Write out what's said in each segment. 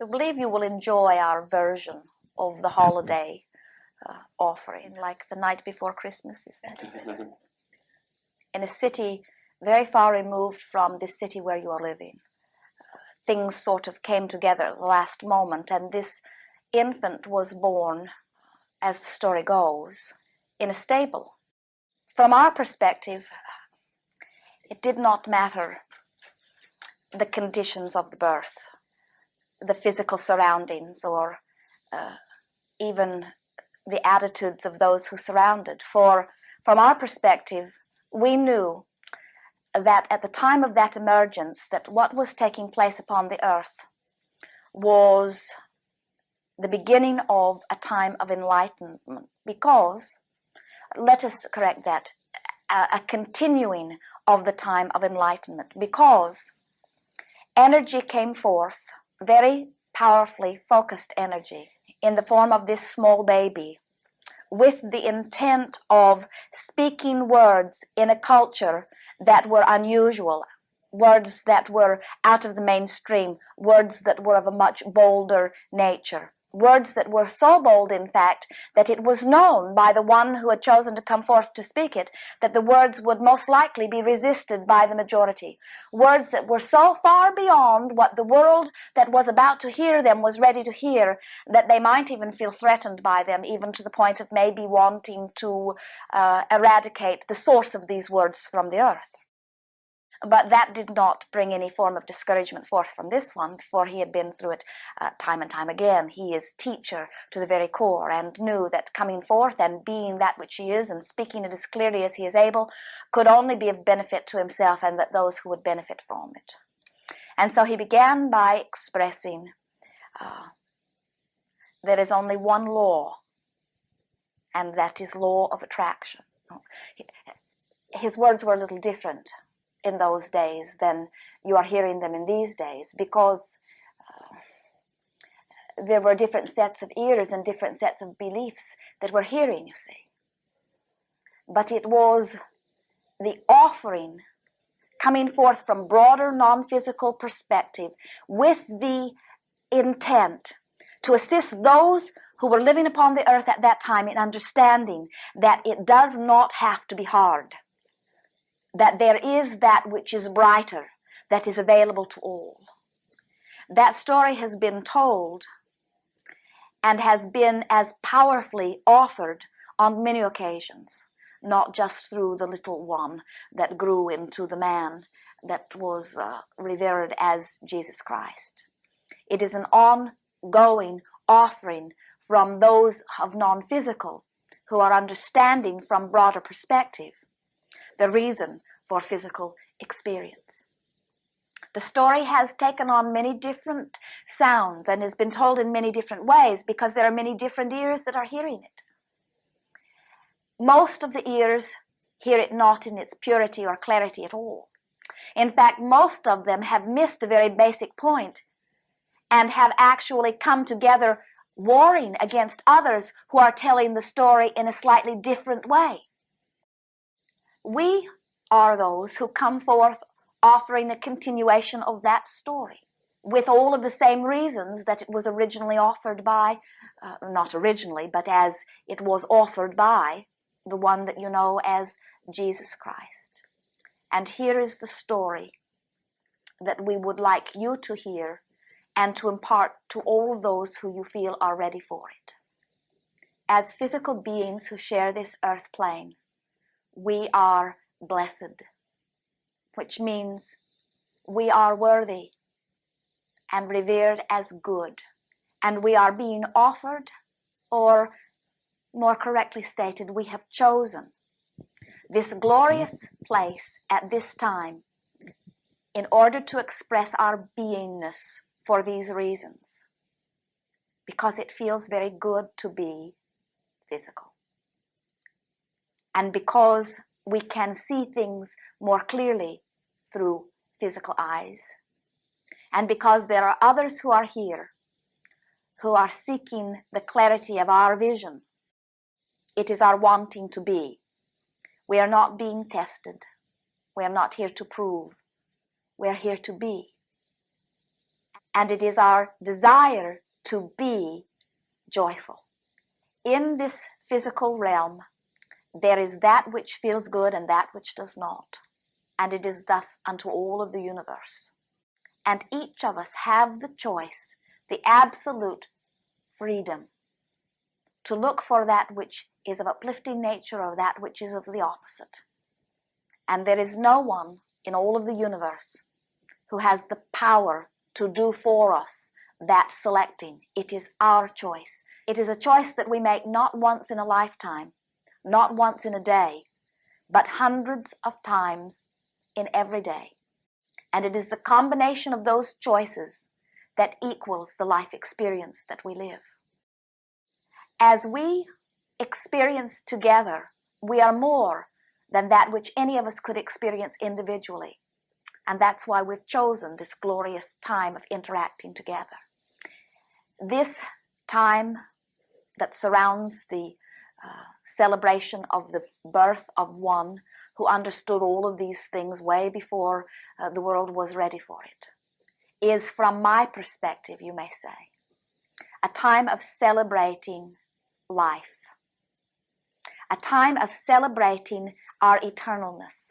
I believe you will enjoy our version of the holiday offering, like the night before Christmas, is that it? In a city very far removed from the city where you are living. Things sort of came together at the last moment, and this infant was born, as the story goes, in a stable. From our perspective, it did not matter the conditions of the birth, the physical surroundings, or even the attitudes of those who surrounded. For from our perspective, we knew that at the time of that emergence, that what was taking place upon the earth was the beginning of a time of enlightenment, because, let us correct that, a continuing of the time of enlightenment, because energy came forth, very powerfully focused energy, in the form of this small baby, with the intent of speaking words in a culture that were unusual, words that were out of the mainstream, words that were of a much bolder nature, words that were so bold, in fact, that it was known by the one who had chosen to come forth to speak it, that the words would most likely be resisted by the majority. Words that were so far beyond what the world that was about to hear them was ready to hear, that they might even feel threatened by them, even to the point of maybe wanting to eradicate the source of these words from the earth. But that did not bring any form of discouragement forth from this one, for he had been through it time and time again. He is teacher to the very core, and knew that coming forth and being that which he is and speaking it as clearly as he is able could only be of benefit to himself and that those who would benefit from it. And so he began by expressing there is only one law, and that is law of attraction. His words were a little different in those days than you are hearing them in these days, because there were different sets of ears and different sets of beliefs that were hearing, you see. But it was the offering coming forth from broader non-physical perspective with the intent to assist those who were living upon the earth at that time in understanding that it does not have to be hard, that there is that which is brighter, that is available to all. That story has been told and has been as powerfully offered on many occasions, not just through the little one that grew into the man that was revered as Jesus Christ. It is an ongoing offering from those of non-physical who are understanding from broader perspective the reason for physical experience. The story has taken on many different sounds and has been told in many different ways because there are many different ears that are hearing it. Most of the ears hear it not in its purity or clarity at all. In fact, most of them have missed a very basic point and have actually come together warring against others who are telling the story in a slightly different way. We are those who come forth offering a continuation of that story with all of the same reasons that it was originally offered by, not originally, but as it was offered by the one that you know as Jesus Christ. And here is the story that we would like you to hear and to impart to all those who you feel are ready for it. As physical beings who share this earth plane, we are blessed, which means we are worthy and revered as good, and we are being offered, or more correctly stated, we have chosen this glorious place at this time in order to express our beingness for these reasons, because it feels very good to be physical, and because we can see things more clearly through physical eyes, and because there are others who are here who are seeking the clarity of our vision. It is our wanting to be. We are not being tested. We are not here to prove. We are here to be. and it is our desire to be joyful. In this physical realm, there is that which feels good and that which does not, and it is thus unto all of the universe. And each of us have the choice, the absolute freedom, to look for that which is of uplifting nature or that which is of the opposite. And there is no one in all of the universe who has the power to do for us that selecting. It is our choice. It is a choice that we make not once in a lifetime, not once in a day, but hundreds of times in every day. And it is the combination of those choices that equals the life experience that we live. As we experience together, we are more than that which any of us could experience individually. And that's why we've chosen this glorious time of interacting together. This time that surrounds the celebration of the birth of one who understood all of these things way before the world was ready for it, is, from my perspective, you may say, a time of celebrating life, a time of celebrating our eternalness,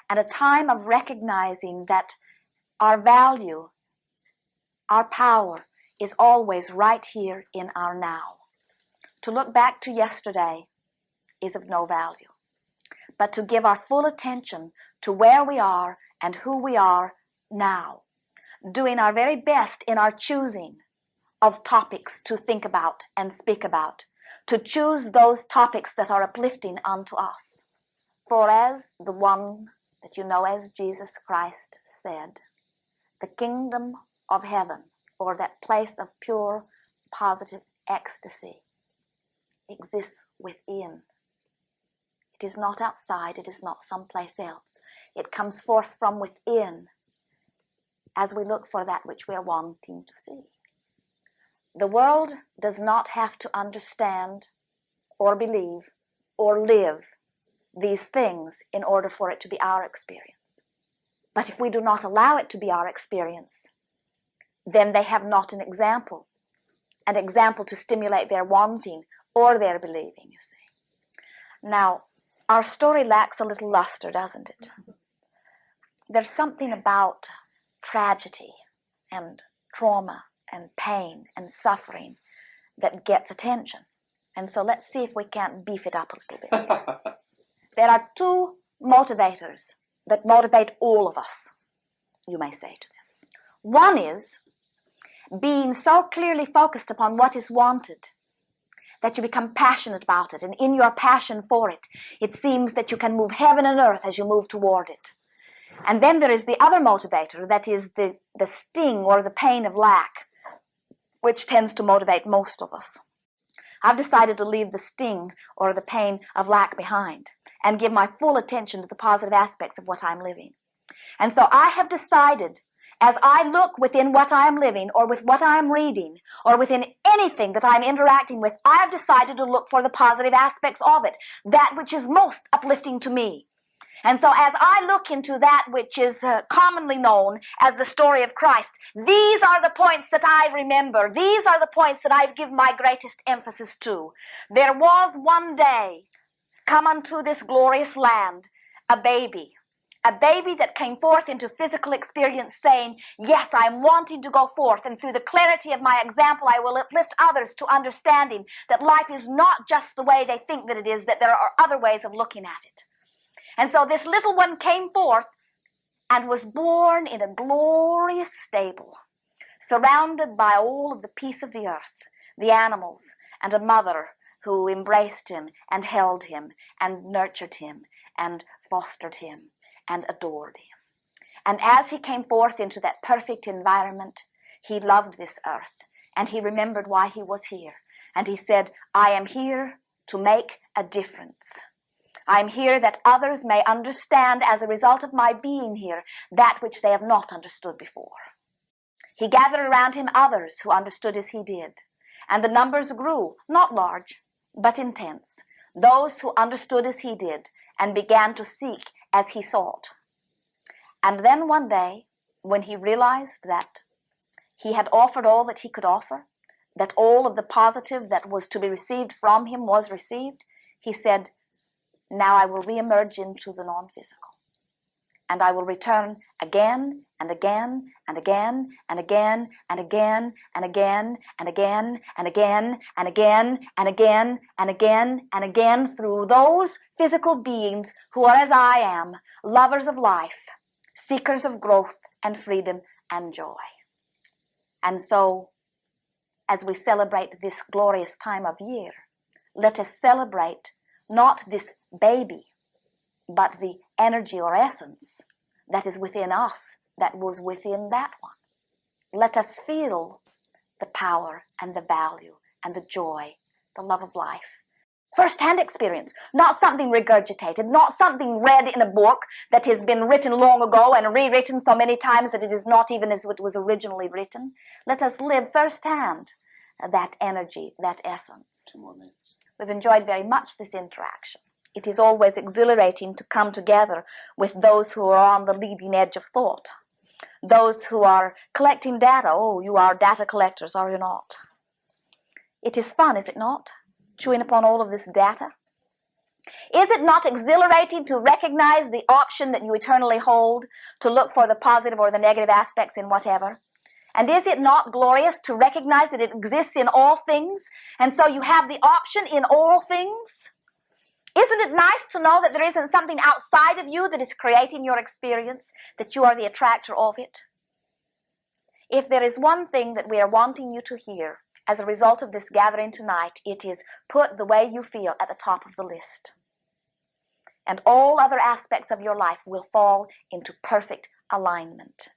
and a time of recognizing that our value, our power, is always right here in our now. To look back to yesterday is of no value, but to give our full attention to where we are and who we are now, doing our very best in our choosing of topics to think about and speak about, to choose those topics that are uplifting unto us. For as the one that you know as Jesus Christ said, the kingdom of heaven, or that place of pure, positive ecstasy, exists within. It is not outside, it is not someplace else. It comes forth from within as we look for that which we are wanting to see. The world does not have to understand or believe or live these things in order for it to be our experience. But if we do not allow it to be our experience, then they have not an example to stimulate their wanting or their believing, you see. Now, our story lacks a little luster, doesn't it? There's something about tragedy and trauma and pain and suffering that gets attention. And so let's see if we can't beef it up a little bit. There are two motivators that motivate all of us, you may say to them. One is being so clearly focused upon what is wanted that you become passionate about it, and in your passion for it, it seems that you can move heaven and earth as you move toward it. And then there is the other motivator, that is the sting or the pain of lack, which tends to motivate most of us. I've decided to leave the sting or the pain of lack behind and give my full attention to the positive aspects of what I'm living. And so I have decided, as I look within what I am living or with what I am reading or within anything that I'm interacting with, I have decided to look for the positive aspects of it, that which is most uplifting to me. And so as I look into that which is commonly known as the story of Christ, these are the points that I remember. These are the points that I give my greatest emphasis to. There was one day come unto this glorious land a baby that came forth into physical experience saying, yes, I'm wanting to go forth, and through the clarity of my example, I will uplift others to understanding that life is not just the way they think that it is, that there are other ways of looking at it. And so this little one came forth and was born in a glorious stable, surrounded by all of the peace of the earth, the animals, and a mother who embraced him and held him and nurtured him and fostered him and adored him. And as he came forth into that perfect environment, he loved this earth, and he remembered why he was here. And he said, I am here to make a difference. I am here that others may understand as a result of my being here that which they have not understood before. He gathered around him others who understood as he did, and the numbers grew, not large, but intense, those who understood as he did and began to seek as he sought. And then one day, when he realized that he had offered all that he could offer, that all of the positive that was to be received from him was received, he said, now I will re-emerge into the non-physical. And I will return again and again and again and again and again and again and again and again and again and again and again and again through those physical beings who are as I am, lovers of life, seekers of growth and freedom and joy. And so, as we celebrate this glorious time of year, let us celebrate not this baby, but the energy or essence that is within us, that was within that one. Let us feel the power and the value and the joy, the love of life. First-hand experience, not something regurgitated, not something read in a book that has been written long ago and rewritten so many times that it is not even as it was originally written. Let us live first-hand that energy, that essence. 2 more minutes. We've enjoyed very much this interaction. It is always exhilarating to come together with those who are on the leading edge of thought, those who are collecting data. Oh, you are data collectors, are you not? It is fun, is it not? Chewing upon all of this data. Is it not exhilarating to recognize the option that you eternally hold, to look for the positive or the negative aspects in whatever? And is it not glorious to recognize that it exists in all things, and so you have the option in all things? Isn't it nice to know that there isn't something outside of you that is creating your experience, that you are the attractor of it? If there is one thing that we are wanting you to hear as a result of this gathering tonight, it is put the way you feel at the top of the list. And all other aspects of your life will fall into perfect alignment.